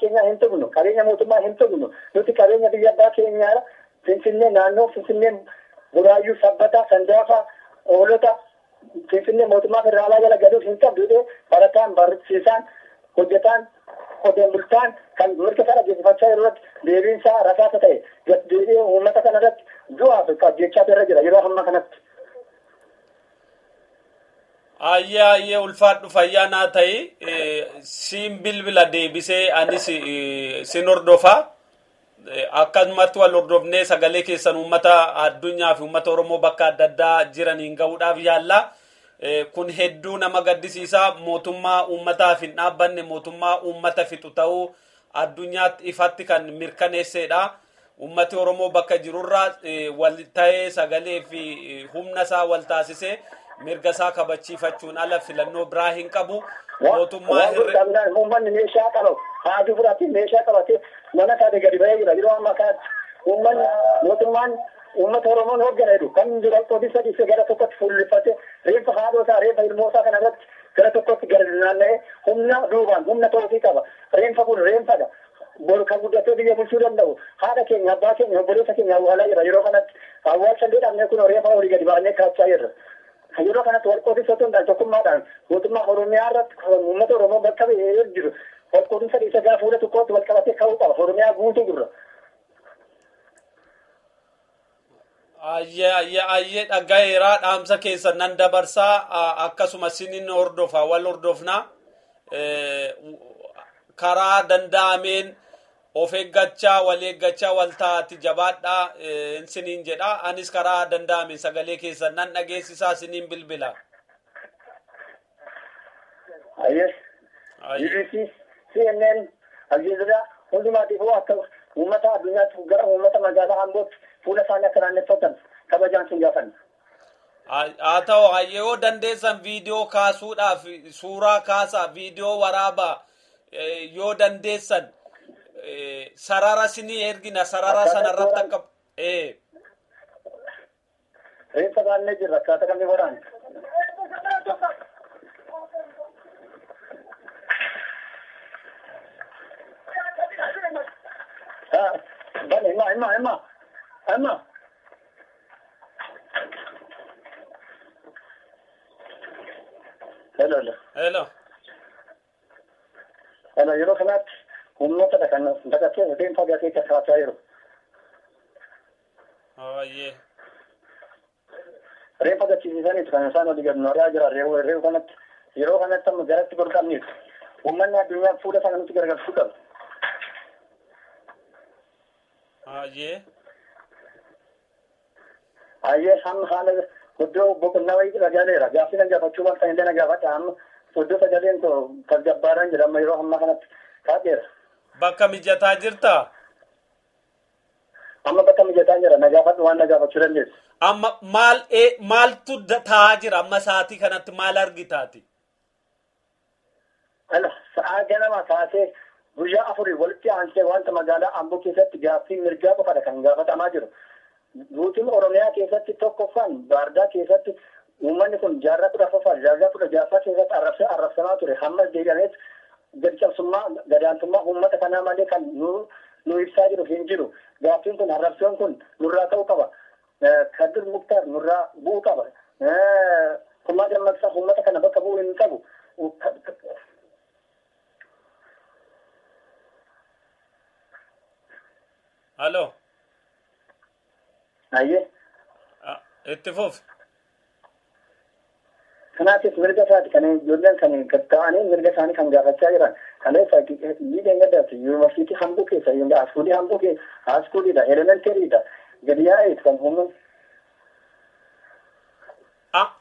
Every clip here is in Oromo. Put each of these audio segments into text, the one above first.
keenya hin tuqnu qabeenya mootummaa hin tuqnu nuti qabeenya biyya abbaa keenyaa Finfinnee naannoo Finfinnee Buraayyuu Sabbataa Sandaafaa Oolota Finfinnee mootummaa federaalaa jala galuuf hin qabdu barataan barsiisaan hojjetaan qotee bultaan kan mirga sana geessifachaa yerootti deebiinsaa rasaasa ta'e deebi'ee uummata kanarratti du'aaf jechaa irra jira yeroo hamma kanatti. Ayyaa ulfaadhu fayyaa naa ta'e siin bilbila deebisee anis sin hordofaa akkasumatti wal hordofnee sagalee keessan uummata addunyaa fi uummata Oromoo bakka adda addaa jiraniin gahuudhaaf yaalla. Kun hedduu nama gaddisiisa mootummaa uummataaf hin dhaabbanne mootummaa uummata fixu ta'uu addunyaatti ifatti kan mirkaneessedha. Uummati Oromoo bakka jirurraa wal ta'ee sagalee fi humna isaa wal taasisee mirga isaa kabachiifachuun ala filannoo biraa hin qabu. Mootummaa uummanni meeshaa qaba haati fudhatee meeshaa qabatee mana taate gadi ba'ee jira yeroo ammaa kanatti uummanni mootummaan uummata Oromoon hoogganedhu kan dubartoonni sadii gara tokkotti fuulleffate reeffa haadhotaa reeffa ilmootaa kanarratti gara tokkotti gara naanna'ee humna duubaan humna ta'uufii qaba reeffa kun reeffadha bor kan guddatee biyya bulchuu danda'u haadha keenya abbaa keenya obboleessa keenya awwaalaa jira yeroo kanatti awwaalcha illee dhabnee kun reeffa olii gadi baanee kaachaa jirra yeroo kanatti walqoodinsa hundaan tokkummaadhaan mootummaa Oromiyaa irratti uummata Oromoo bakka bu'ee jiru walqoodinsa dhiisa gara fuula tokkootti wal qabatee ka'uu qaba Oromiyaa guutuu gurra. Ayyee dhagayeera dhaamsa keessa nan dabarsaa akkasuma sinin hordofa wal hordofna karaa danda'ameen of eeggachaa wal eeggachaa wal taati jabaadhaa sinin jedha anis karaa danda'ameen sagalee keessa nan dhageessisaa sinin bilbila. Ayyee BBC CNN Aljazeera hundumaatiifuu akka uummata addunyaatti gara uummata magaalaa Ambootti fuula isaanii akka naanneffatan kabajaan sun gaafanna. Haa ta'u yoo dandeessan viidiyoo kaasuudhaaf suuraa kaasaa viidiyoo waraabaa yoo dandeessan sarara sinii ergina sarara sanarratti akka reeffa baannee jirra akkaataa kamii waraanne. Bale Emma. Hello. Yeroo kanatti uummata kan dhaqatee deemsa gatii kasaa jiru. Reeffa gachiisanii kan isaan olii gad nooraa jira reefu kanatti yeroo kanatti amma garatti gorqabniif uummanni addunyaa fuula sana nuti gargaarsuu qaba. Ayyee hamma haala iddoo boqonnaa wayii dhagaaneera gaaffii na gaafachuu waan ta'e illee na gaafata amma iddoo sagaleen tasgabbaadhaan jedhama yeroo ammaa kanatti kaateera. Bakka mijataa jirtaa? Amma bakka mijataa jira na gaafadhu waan na gaafachuu dandeessu. Amma maaltu ta'aa jira amma sa'aatii kanatti maal argitaati? Sa'aa ganama kaasee guyyaa afurii walitti aansee wanta magaalaa Amboo keessatti gaaffii mirgaa qofadha kan gaafatamaa jiru. Guutuun Oromiyaa keessatti tokkoffaan Baardaa keessatti uummanni kun jaarraa kudha afuraffaa jaarraa kudha jaaffaa keessatti arrabsamaa ture hamma deebi'ameet gadi cabsummaa gadaantummaa uummata kanaa malee kan nu ibsaa jiru hin jiru. Gaaffiin kun arrabsoon kun nurraa ta'uu qaba. Kadir Muktaar nurraa bu'uu qaba. Kummaa dammaqsaa uummata kana bakka bu'uu hin qabu. Halo. Ayyee. Itti fuuf. Kanaafis mirga isaati kan ijoolleen kan gatta'anii mirga isaanii kan gaafachaa jiran. Kanaaf biyya gaddaatti yuunivarsiitii Hamboo keessa askuulii Hamboo keessa askuuliidha elementaariidha gadi yaa'eet kan uumamu.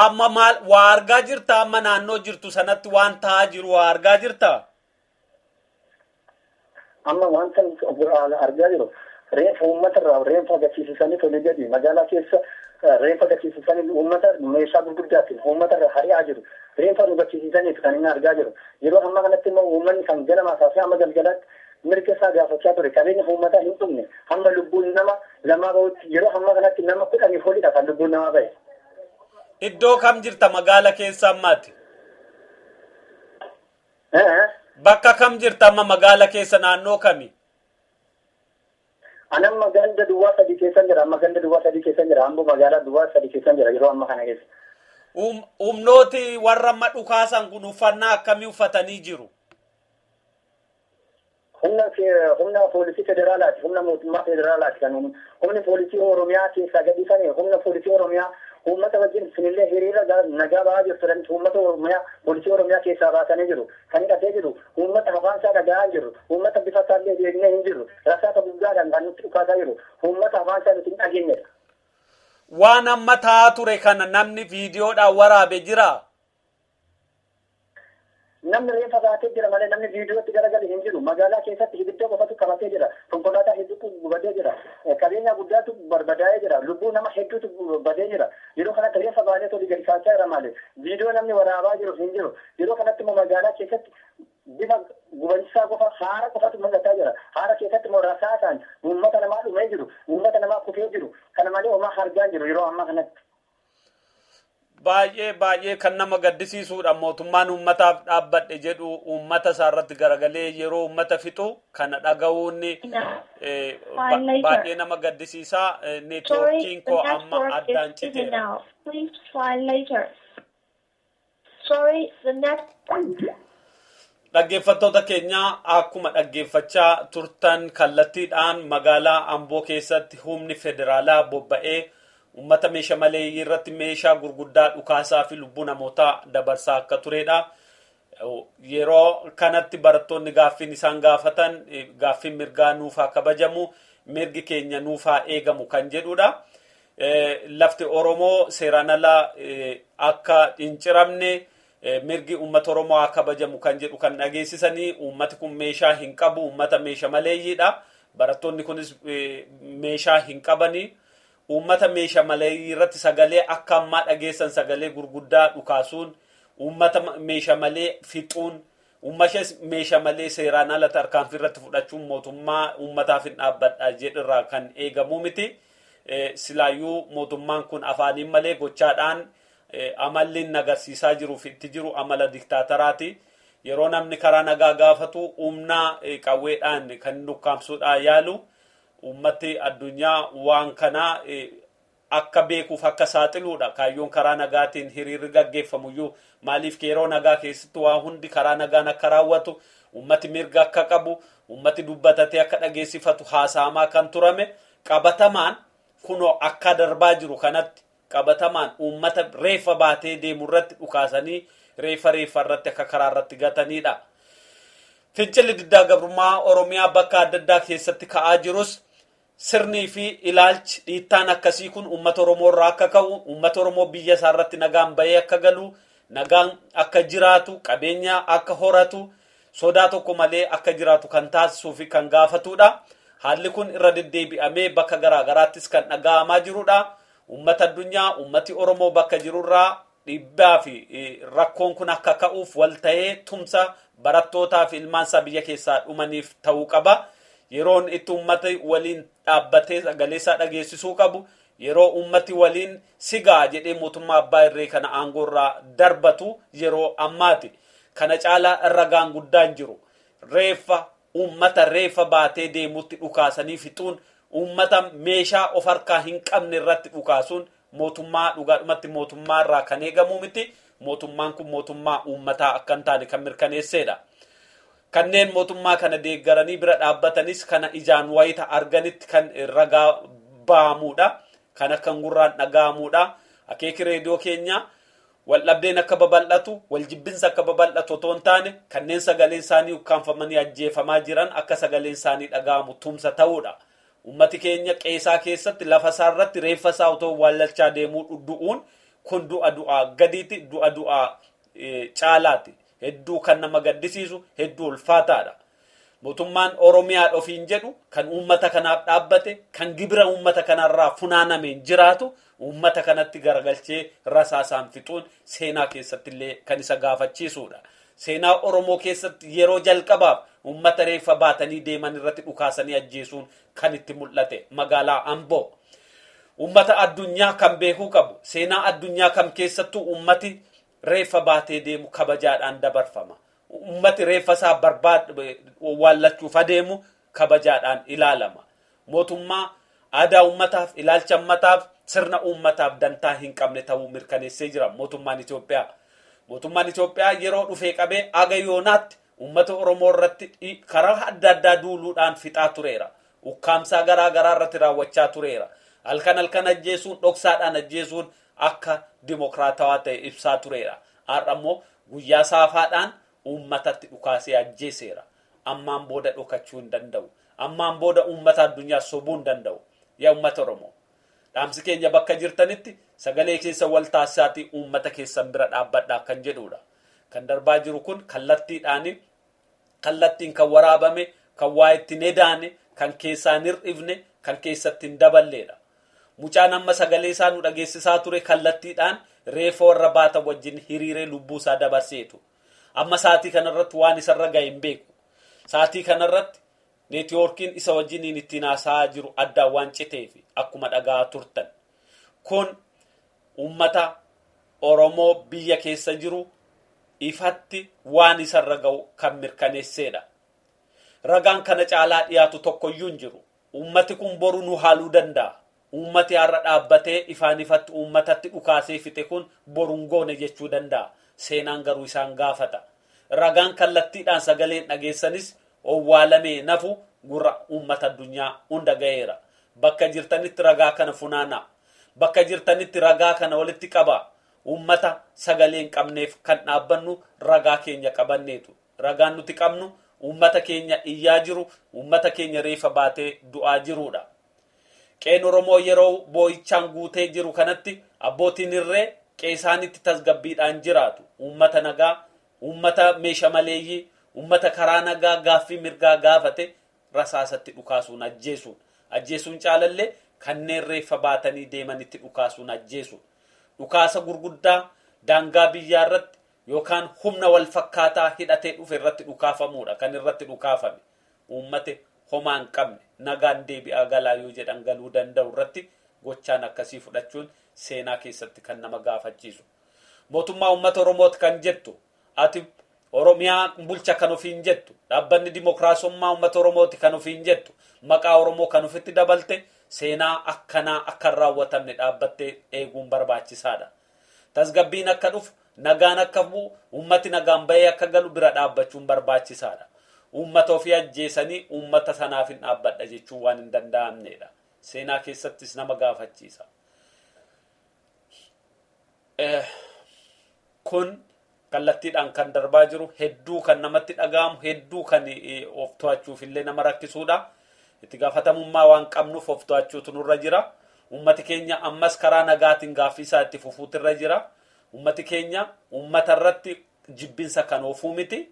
Amma maal waa argaa jirta amma naannoo jirtu sanatti waan ta'aa jiru waa argaa jirta? Amma waan san argaa jiru. Reeffa uummatarraa reeffa agarsiisanii tole gadi magaalaa keessa reeffa agarsiisanii uummata meeshaa gurguddaatiin uummatarra hari'aa jiru. Reeffa nu agarsiisaniif kan inni argaa jiru. Yeroo ammaa kanatti immoo uummanni kan ganamaa kaasee amma galgalaatti mirga isaa gaafachaa ture. Qabeenya uummataa hin dhumne hamma lubbuun nama lamaa bahutti yeroo ammaa kanatti nama 10 olidha kan lubbuun namaa bahe. Iddoo kam jirta magaala keessa ammaati? Bakka kam jirta amma magaala keessa naannoo kami? Anamma ganda duwwaa sadii keessan jira. Amma ganda duwwaa sadii keessan jira. Amboo magaalaa duwwaa sadii keessan jira yeroo amma kana keessa. Humnooti warra amma dhukaasan kun uffannaa akkamii uffatanii jiru? Humna poolisii federaalaati. Humna mootummaa federaalaati kan humni poolisii Oromiyaa keessaa gadi fane humna poolisii Oromiyaa uummata wajjin sinillee hiriira nagaa ba'aa jirtu uummata Oromiyaa poolisii Oromiyaa keessaa baasanii jiru. Kan hidhatee jiru uummata afaan isaa dhaga'aa jiru. Uummata bifa isaallee beeknee hin jiru. Rasaasa guddaadhaan kan nutti dhukaasaa jiru. Uummata afaan isaa nuti hin dhageenyedha. Waan amma ta'aa ture kana namni viidiyoodhaan waraabe jira. Namni reeffa baatee jira malee namni viidiyootti garagalee hin jiru. Magaalaa keessatti ibidda qofatu qabatee jira. Konkolaataa hedduutu gubatee jira. Qabeenya guddaatu barbadaa'ee jira. Lubbuu nama hedduutu badee jira. Yeroo kanatti reeffa baatee toli gadi kaachaa jira malee viidiyoo namni waraabaa jiru hin jiru. Yeroo kanatti immoo magaalaa keessatti bifa gubanchisaa qofa haara qofatu mul'ataa jira. Haara keessatti immoo rasaasaan uummata namaa dhumee jiru. Uummata namaa kufee jiru. Kana malee homaa argaan jiru yeroo ammaa kanatti. Baay'ee kan nama gaddisiisuudha mootummaan uummataaf dhaabbadhe jedhu uummata isaarratti garagalee yeroo uummata fixu kana dhaga'uun baay'ee nama gaddisiisaa. Neetwoorkiin koo amma addaan citeera. Dhaggeeffattoota keenya akkuma dhaggeeffachaa turtan kallattiidhaan magaalaa Amboo keessatti humni federaalaa bobba'ee ummata meeshaa malee irratti meeshaa gurguddaa dhukaasaa fi lubbuu namootaa dabarsaa akka turedha. Yeroo kanatti barattoonni gaaffiin isaan gaafatan gaaffiin mirgaa nuufaa kabajamu, mirgi keenya nuufaa eegamu kan jedhudha. Lafti Oromoo seeraan alaa akka hin ciramne mirgi uummata Oromoo akka kabajamu kan jedhu kan dhageessisanii uummati kun meeshaa hin qabu, uummata meeshaa maleeyyiidha. Barattoonni kunis meeshaa hin qabanii. Uummata meeshaa malee irratti sagalee akka ammaa dhageessan sagalee gurguddaa dhukaasuun, uummata meeshaa malee fixuun, uummata meeshaa malee seeraan ala tarkaanfii irratti fudhachuun mootummaa uummataaf hin dhaabbadha jedhurraa kan eegamu miti. Silaayyuu mootummaan kun afaaniin malee gochaadhaan amalli agarsiisaa jiruuf itti jiru amala diktaataraati. Yeroo namni karaa nagaa gaafatu humna qawweedhaan kan dhukkaamsuudhaan yaalu. Uummati addunyaa waan kana akka beekuuf akka saaxiluudha. Kaayyoon karaa nagaatiin hiriirri gaggeeffamuyyuu maaliif yeroo nagaa keessatti waa hundi karaa nagaan akka raawwatu, uummati mirga akka qabu, uummati dubbatatee akka dhageessifatu haasa'amaa kan turame qabatamaan kunoo akka darbaa jiru kanatti qabatamaan uummata reeffa baatee deemu irratti dhukaasanii reeffa irratti akka karaa irratti gatanidha. Fincilli diddaa gabrummaa Oromiyaa bakka adda addaa keessatti ka'aa jirus sirnii fi ilaalchi dhiittaan akkasii kun uummata Oromoo irraa akka ka'u, uummata Oromoo biyya isaa irratti nagaan bahee akka galu, nagaan akka jiraatu, qabeenya akka horatu, sodaa tokko malee akka jiraatu kan taasisuu fi kan gaafatudha. Haalli kun irra deddeebi'amee bakka garaa garaattis kan dhaga'amaa jirudha. Uummata addunyaa, uummati Oromoo bakka jirurraa dhiibbaa fi rakkoon kun akka ka'uuf wal ta'ee tumsa barattootaa fi ilmaansaa biyya keessaa dhumaniif ta'uu qaba. Yeroon itti uummati waliin dhaabbatee sagaleessaa dhageessisuu qabu, yeroo uummati waliin sigaa jedhee mootummaa abbaa irree kana aangoorraa darbatu yeroo ammaati. Kana caalaa ragaan guddaan jiru. Uummata reeffa baatee deemutti dhukaasanii fixuun, uummata meeshaa of harkaa hin qabne irratti dhukaasuun mootummaa dhugaadhumatti mootummaa irraa kan eegamu miti. Mootummaan kun mootummaa uummataa akka hin taane kan mirkaneessedha. Kanneen mootummaa kana deeggaranii bira dhaabbatanis kana ijaan wayita arganitti kan ragaa ba'amudha. Kan akka gurraan dhaga'amudha. Akeeki reediyoo keenya waldhabdeen akka babal'atu, waljibbinsa akka babal'atu otoo hin taane kanneen sagaleen isaanii ukkaanfamanii ajjeefamaa jiran akka sagaleen isaanii dhaga'amu tumsa ta'uudha. Uummati keenya qeesaa keessatti lafa isaa irratti reeffa isaa otoo wallachaa deemuu du'uun kun du'a gadiiti, du'a caalaati. Hedduu kan nama gaddisiisu, hedduu ulfaataadha. Mootummaan Oromiyaa ofiin jedhu kan uummata kanaaf dhaabbate, kan gibira uummata kanarraa funaanameen jiraatu, uummata kanatti garagalchee rasaasaan fixuun seenaa keessatti illee kan isa gaafachiisudha. Seenaa Oromoo keessatti yeroo jalqabaaf uummata reeffa baatanii deeman irratti dhukaasanii ajjeesuun kan itti mul'ate magaalaa Amboo. Uummata addunyaa kan beekuu qabu, seenaa addunyaa kam keessattuu uummati reeffa baatee deemu kabajaadhaan dabarfama. ummati reeffasaa wallachuuf adeemu kabajaadhaan ilaalama. Mootummaa aadaa ummataaf, ilaalcha ummataaf, sirna ummataaf dantaa hin qabne ta'uu mirkaneessee jira mootummaan Itoophiyaa. Mootummaan Itoophiyaa yeroo dhufee qabee aga yoonaatti ummata Oromoo irratti karaa adda addaa duuluudhaan fixaa tureera. Ukkaamsaa garaa garaa irratti raawwachaa tureera. Halkan ajjeesuun, dhoksaadhaan ajjeesuun akka dimokiraatawaa ta'e ibsaa tureera. Har'a immoo guyyaa saafaadhaan ummatatti dhukaasee ajjeeseera. Ammaan booda dhokachuu hin danda'u. Ammaan booda ummata addunyaa sobuu hin danda'u. Yaa ummata Oromoo, dhaamsi keenya bakka jirtanitti sagalee keessa wal taasisaatii ummata keessan bira dhaabbadhaa kan jedhudha. Kan darbaa jiru kun kallattiin kan waraabame, kan waa ittiin edaane, kan keessaan hir'ifne, kan keessatti hin daballeedha. Mucaan amma sagalee isaa nu dhageessisaa ture kallattiidhaan reefa warra baata wajjin hiriiree lubbuu isaa dabarseetu. Amma saatii kanarratti waan isarra ga'e hin beeku. Saatii kanarratti neetwoorkiin isa wajjiniin ittiin haasa'aa jiru addaan waan citeef akkuma dhagaa turtan. Kun ummata Oromoo biyya keessa jiru ifatti waan isarra ga'u kan mirkaneesseedha. Ragaan kana caalaa dhiyaatu tokkoyyuu hin jiru. Ummati kun boru nu haaluu danda'a. Ummati har'a dhaabbatee ifaan ifatti ummatatti dhukaasee fixe kun boruun goone jechuu danda'a. Seenaan garuu isaan gaafata. Ragaan kallattiidhaan sagaleen dhageessanis owwaalamee nafu gurra ummata addunyaa hunda ga'eera. Bakka jirtanitti ragaa kana funaanaa. Bakka jirtanitti ragaa kana walitti qabaa. Ummata sagaleen qabneef kan dhaabbannu ragaa keenya qabanneetu. Ragaan nuti qabnu ummata keenya iyyaa jiru, ummata keenya reefa baatee du'aa jirudha. Qeen Oromoo yeroo boo'ichaan guutee jiru kanatti abbootiin irree qeesaanitti tasgabbiidhaan jiraatu. Ummata nagaa, ummata meeshaa maleeyyii, ummata karaa nagaa gaaffii mirgaa gaafate rasaasatti dhukaasuun ajjeesuun. Ajjeesuun caalallee kanneen reeffa baatanii deemanitti dhukaasuun ajjeesuun. Dhukaasa gurguddaa daangaa biyyaa irratti yookaan humna wal fakkaataa hidhatee dhufe irratti dhukaafamuudha kan irratti dhukaafame. Uummate homaa hin qabne nagaan deebi'aa galaa yoo jedhan galuu danda'u irratti gochaan akkasii fudhachuun seenaa keessatti kan nama gaafachiisu. Mootummaa uummata Oromooti kan jettu ati Oromiyaa bulcha kan ofiin jettu, dhaabbanni dimokiraasummaa uummata Oromooti kan ofiin jettu, maqaa Oromoo kan ofitti dabalte seenaa akkanaa akka hin raawwatamne dhaabbattee eeguun barbaachisaadha. Tasgabbiin akka dhufu, nagaan akka bu'u, uummati nagaan bahee akka galu bira dhaabbachuun barbaachisaadha. Uummata ofii ajjeesanii uummata sanaaf hin dhaabbadha jechuun waan hin danda'amnedha. Seenaa keessattis nama gaafachiisa. Kun kallattiidhaan kan darbaa jiru hedduu kan namatti dhaga'amu, hedduu kan of to'achuuf illee nama rakkisuudha. Itti gaafatamummaa waan qabnuuf of to'achuutu nurra jira. Uummati keenya ammas karaa nagaatiin gaaffii isaa itti fufuutu irra jira. Uummati keenya uummata irratti jibbinsa kan oofuu miti.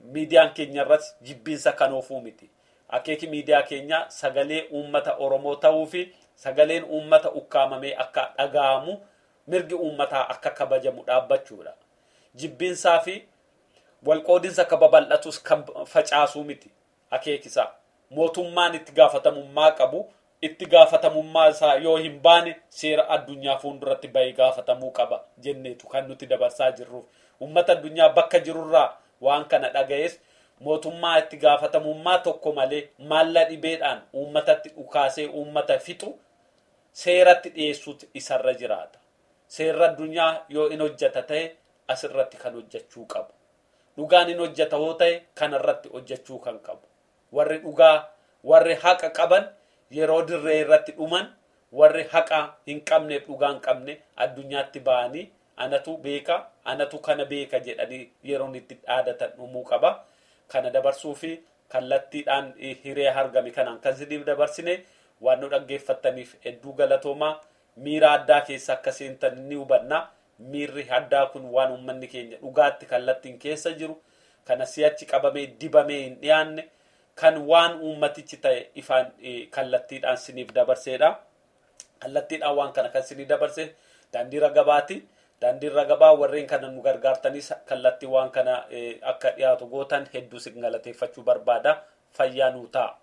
Miidiyaan keenya irratti jibbinsa kan oofuu miti. Akeeki miidiyaa keenya sagalee uummata Oromoo ta'uu fi sagaleen uummata ukkaamamee akka dhaga'amu, mirgi uummataa akka kabajamu dhaabbachuudha. Jibbinsaa fi walqoodinsa akka babal'atus kan facaasuu miti akeekisaa. Mootummaan itti gaafatamummaa qabu, itti gaafatamummaa isaa yoo hin baane seera addunyaa fuulduratti bahee gaafatamuu qaba jenneetu kan nuti dabarsaa jirruuf. Uummata addunyaa bakka jirurraa waan kana dhaga'es mootummaa itti gaafatamummaa tokko malee maalla dhibeedhaan uummatatti dhukaasee uummata fixu seeratti dhiyeessuutu isarra jiraata. Seerri addunyaa yoo in hojjeta ta'e asirratti kan hojjechuu qabu. Dhugaan in hojjeta yoo ta'e kanarratti hojjechuu kan qabu. Warri dhugaa, warri haqa qaban yeroo dirree irratti dhuman, warri haqa hin qabneef dhugaa hin qabne addunyaatti ba'anii anatu beeka, anatu kana beeka jedhanii yeroon itti dhaadatan dhumuu qaba. Kana dabarsuu fi kallattiidhaan hiree argame kanaan kan sidiif dabarsine waan nu dhaggeeffattaniif hedduu galatoomaa. Miira addaa keessa akka seentan ni hubanna. Miirri addaa kun waan uummanni keenya dhugaatti kallattiin keessa jiru, kana si'achi qabamee dibamee hin dhiyaanne, kan waan uummatichi ta'e ifaan kallattiidhaan siniif dabarseedha. Kallattiidhaan waan kana kan sinii dabarse daandii ragabaati. Daandii ragabaa warreen kana nu gargaartanis kallattii waan kana akka dhiyaatu gootan hedduu sin galateeffachuu barbaada. Fayyaa nuu ta'a.